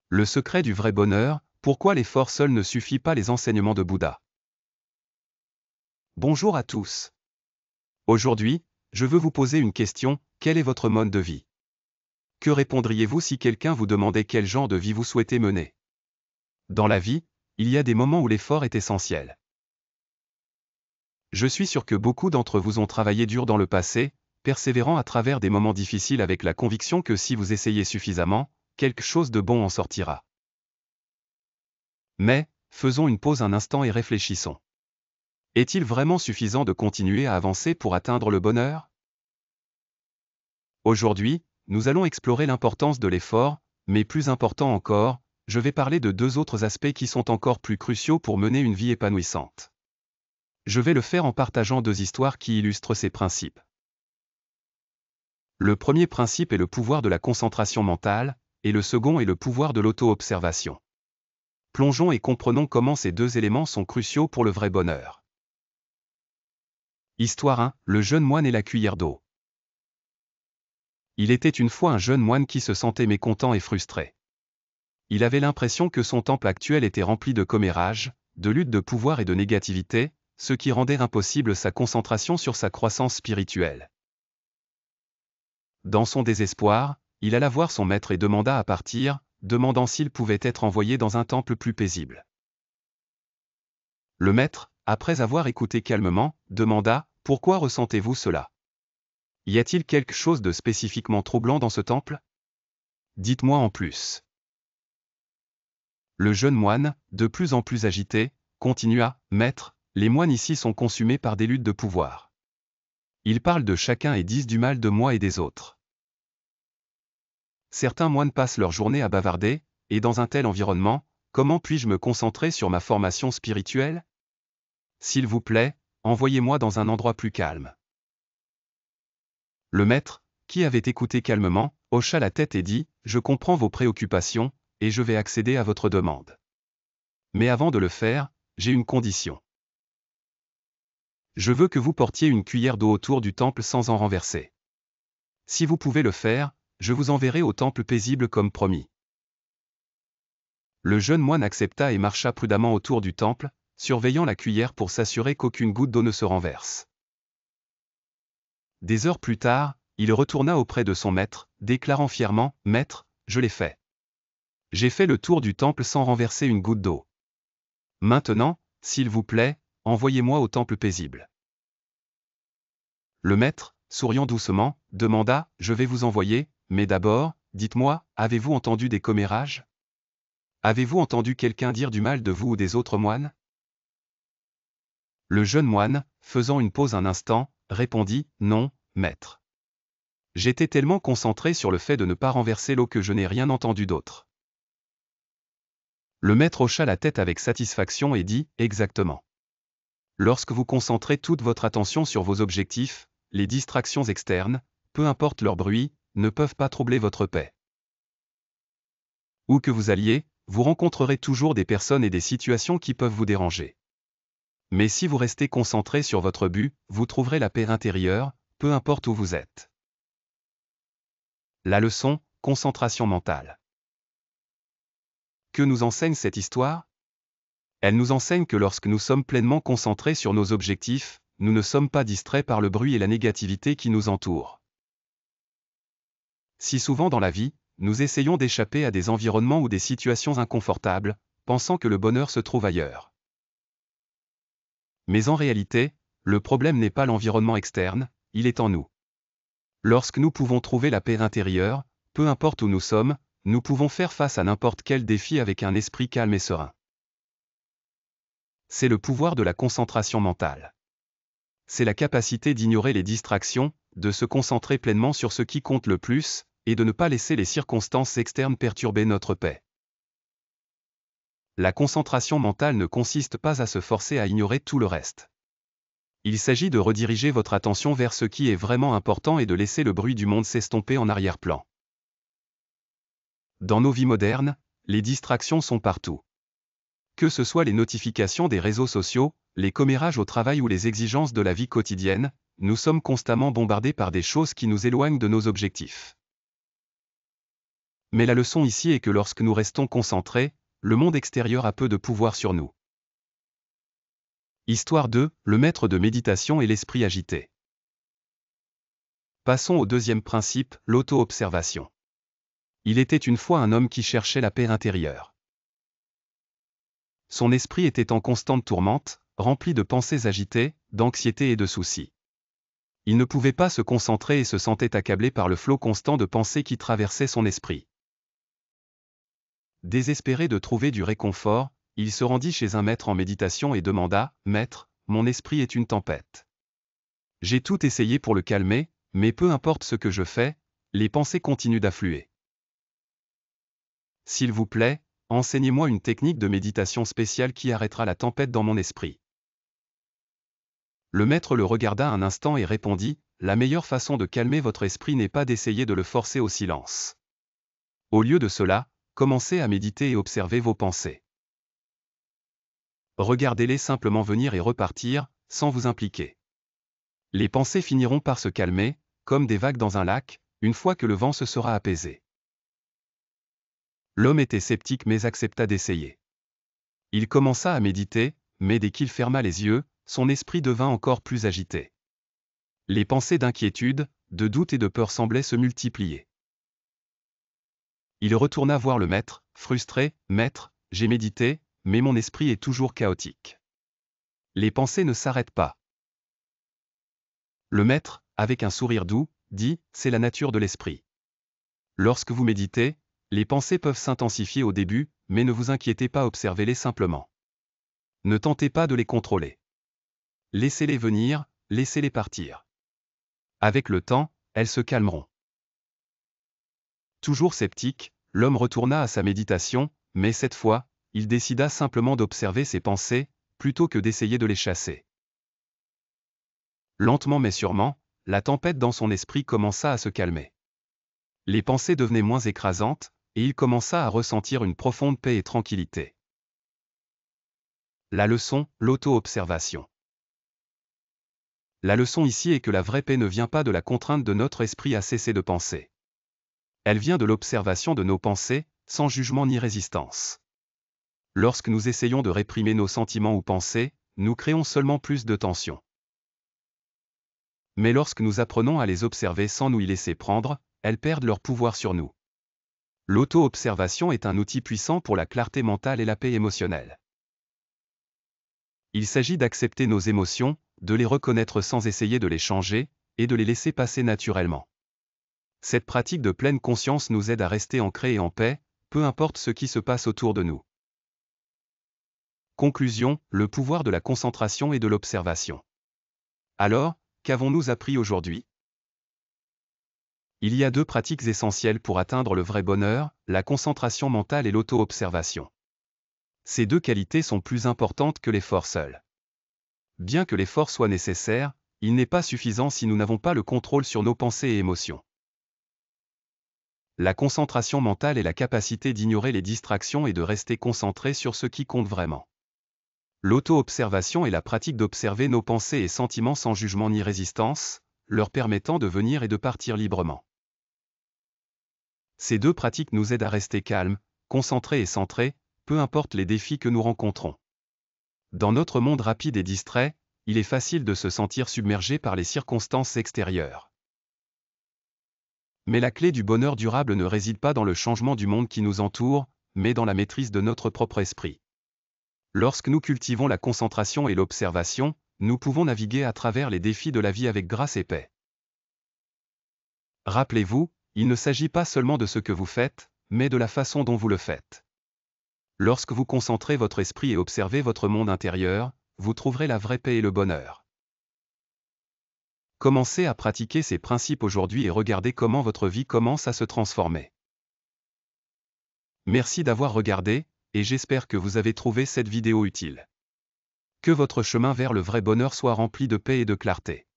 Le secret du vrai bonheur, pourquoi l'effort seul ne suffit pas, les enseignements de Bouddha. Bonjour à tous. Aujourd'hui, je veux vous poser une question, quel est votre mode de vie? Que répondriez-vous si quelqu'un vous demandait quel genre de vie vous souhaitez mener? Dans la vie, il y a des moments où l'effort est essentiel. Je suis sûr que beaucoup d'entre vous ont travaillé dur dans le passé, persévérant à travers des moments difficiles avec la conviction que si vous essayez suffisamment, quelque chose de bon en sortira. Mais, faisons une pause un instant et réfléchissons. Est-il vraiment suffisant de continuer à avancer pour atteindre le bonheur? Aujourd'hui, nous allons explorer l'importance de l'effort, mais plus important encore, je vais parler de deux autres aspects qui sont encore plus cruciaux pour mener une vie épanouissante. Je vais le faire en partageant deux histoires qui illustrent ces principes. Le premier principe est le pouvoir de la concentration mentale, et le second est le pouvoir de l'auto-observation. Plongeons et comprenons comment ces deux éléments sont cruciaux pour le vrai bonheur. Histoire 1, le jeune moine et la cuillère d'eau. Il était une fois un jeune moine qui se sentait mécontent et frustré. Il avait l'impression que son temple actuel était rempli de commérages, de luttes de pouvoir et de négativité, ce qui rendait impossible sa concentration sur sa croissance spirituelle. Dans son désespoir, il alla voir son maître et demanda à partir, demandant s'il pouvait être envoyé dans un temple plus paisible. Le maître, après avoir écouté calmement, demanda « Pourquoi ressentez-vous cela? Y a-t-il quelque chose de spécifiquement troublant dans ce temple? Dites-moi en plus. » Le jeune moine, de plus en plus agité, continua « Maître, les moines ici sont consumés par des luttes de pouvoir. Ils parlent de chacun et disent du mal de moi et des autres. Certains moines passent leur journée à bavarder, et dans un tel environnement, comment puis-je me concentrer sur ma formation spirituelle? S'il vous plaît, envoyez-moi dans un endroit plus calme. » Le maître, qui avait écouté calmement, hocha la tête et dit « Je comprends vos préoccupations, et je vais accéder à votre demande. Mais avant de le faire, j'ai une condition. Je veux que vous portiez une cuillère d'eau autour du temple sans en renverser. Si vous pouvez le faire, je vous enverrai au temple paisible comme promis. » Le jeune moine accepta et marcha prudemment autour du temple, surveillant la cuillère pour s'assurer qu'aucune goutte d'eau ne se renverse. Des heures plus tard, il retourna auprès de son maître, déclarant fièrement « Maître, je l'ai fait. J'ai fait le tour du temple sans renverser une goutte d'eau. Maintenant, s'il vous plaît, envoyez-moi au temple paisible. » Le maître, souriant doucement, demanda « Je vais vous envoyer, mais d'abord, dites-moi, avez-vous entendu des commérages? Avez-vous entendu quelqu'un dire du mal de vous ou des autres moines? » Le jeune moine, faisant une pause un instant, répondit « Non, maître. J'étais tellement concentré sur le fait de ne pas renverser l'eau que je n'ai rien entendu d'autre. » Le maître hocha la tête avec satisfaction et dit « Exactement. Lorsque vous concentrez toute votre attention sur vos objectifs, les distractions externes, peu importe leur bruit, ne peuvent pas troubler votre paix. Où que vous alliez, vous rencontrerez toujours des personnes et des situations qui peuvent vous déranger. Mais si vous restez concentré sur votre but, vous trouverez la paix intérieure, peu importe où vous êtes. La leçon, concentration mentale. Que nous enseigne cette histoire? Elle nous enseigne que lorsque nous sommes pleinement concentrés sur nos objectifs, nous ne sommes pas distraits par le bruit et la négativité qui nous entourent. Si souvent dans la vie, nous essayons d'échapper à des environnements ou des situations inconfortables, pensant que le bonheur se trouve ailleurs. Mais en réalité, le problème n'est pas l'environnement externe, il est en nous. Lorsque nous pouvons trouver la paix intérieure, peu importe où nous sommes, nous pouvons faire face à n'importe quel défi avec un esprit calme et serein. C'est le pouvoir de la concentration mentale. C'est la capacité d'ignorer les distractions, de se concentrer pleinement sur ce qui compte le plus, et de ne pas laisser les circonstances externes perturber notre paix. La concentration mentale ne consiste pas à se forcer à ignorer tout le reste. Il s'agit de rediriger votre attention vers ce qui est vraiment important et de laisser le bruit du monde s'estomper en arrière-plan. Dans nos vies modernes, les distractions sont partout. Que ce soit les notifications des réseaux sociaux, les commérages au travail ou les exigences de la vie quotidienne, nous sommes constamment bombardés par des choses qui nous éloignent de nos objectifs. Mais la leçon ici est que lorsque nous restons concentrés, le monde extérieur a peu de pouvoir sur nous. Histoire 2, le maître de méditation et l'esprit agité. Passons au deuxième principe, l'auto-observation. Il était une fois un homme qui cherchait la paix intérieure. Son esprit était en constante tourmente, rempli de pensées agitées, d'anxiété et de soucis. Il ne pouvait pas se concentrer et se sentait accablé par le flot constant de pensées qui traversait son esprit. Désespéré de trouver du réconfort, il se rendit chez un maître en méditation et demanda « Maître, mon esprit est une tempête. J'ai tout essayé pour le calmer, mais peu importe ce que je fais, les pensées continuent d'affluer. S'il vous plaît, enseignez-moi une technique de méditation spéciale qui arrêtera la tempête dans mon esprit. » Le maître le regarda un instant et répondit « La meilleure façon de calmer votre esprit n'est pas d'essayer de le forcer au silence. Au lieu de cela, commencez à méditer et observer vos pensées. Regardez-les simplement venir et repartir, sans vous impliquer. Les pensées finiront par se calmer, comme des vagues dans un lac, une fois que le vent se sera apaisé. » L'homme était sceptique mais accepta d'essayer. Il commença à méditer, mais dès qu'il ferma les yeux, son esprit devint encore plus agité. Les pensées d'inquiétude, de doute et de peur semblaient se multiplier. Il retourna voir le maître, frustré, « Maître, j'ai médité, mais mon esprit est toujours chaotique. Les pensées ne s'arrêtent pas. » Le maître, avec un sourire doux, dit « C'est la nature de l'esprit. Lorsque vous méditez, les pensées peuvent s'intensifier au début, mais ne vous inquiétez pas, observez-les simplement. Ne tentez pas de les contrôler. Laissez-les venir, laissez-les partir. Avec le temps, elles se calmeront. » Toujours sceptique, l'homme retourna à sa méditation, mais cette fois, il décida simplement d'observer ses pensées, plutôt que d'essayer de les chasser. Lentement mais sûrement, la tempête dans son esprit commença à se calmer. Les pensées devenaient moins écrasantes, et il commença à ressentir une profonde paix et tranquillité. La leçon, l'auto-observation. La leçon ici est que la vraie paix ne vient pas de la contrainte de notre esprit à cesser de penser. Elle vient de l'observation de nos pensées, sans jugement ni résistance. Lorsque nous essayons de réprimer nos sentiments ou pensées, nous créons seulement plus de tension. Mais lorsque nous apprenons à les observer sans nous y laisser prendre, elles perdent leur pouvoir sur nous. L'auto-observation est un outil puissant pour la clarté mentale et la paix émotionnelle. Il s'agit d'accepter nos émotions, de les reconnaître sans essayer de les changer, et de les laisser passer naturellement. Cette pratique de pleine conscience nous aide à rester ancrés et en paix, peu importe ce qui se passe autour de nous. Conclusion, le pouvoir de la concentration et de l'observation. Alors, qu'avons-nous appris aujourd'hui? Il y a deux pratiques essentielles pour atteindre le vrai bonheur, la concentration mentale et l'auto-observation. Ces deux qualités sont plus importantes que l'effort seul. Bien que l'effort soit nécessaire, il n'est pas suffisant si nous n'avons pas le contrôle sur nos pensées et émotions. La concentration mentale est la capacité d'ignorer les distractions et de rester concentré sur ce qui compte vraiment. L'auto-observation est la pratique d'observer nos pensées et sentiments sans jugement ni résistance, leur permettant de venir et de partir librement. Ces deux pratiques nous aident à rester calmes, concentrés et centrés, peu importe les défis que nous rencontrons. Dans notre monde rapide et distrait, il est facile de se sentir submergé par les circonstances extérieures. Mais la clé du bonheur durable ne réside pas dans le changement du monde qui nous entoure, mais dans la maîtrise de notre propre esprit. Lorsque nous cultivons la concentration et l'observation, nous pouvons naviguer à travers les défis de la vie avec grâce et paix. Rappelez-vous, il ne s'agit pas seulement de ce que vous faites, mais de la façon dont vous le faites. Lorsque vous concentrez votre esprit et observez votre monde intérieur, vous trouverez la vraie paix et le bonheur. Commencez à pratiquer ces principes aujourd'hui et regardez comment votre vie commence à se transformer. Merci d'avoir regardé, et j'espère que vous avez trouvé cette vidéo utile. Que votre chemin vers le vrai bonheur soit rempli de paix et de clarté.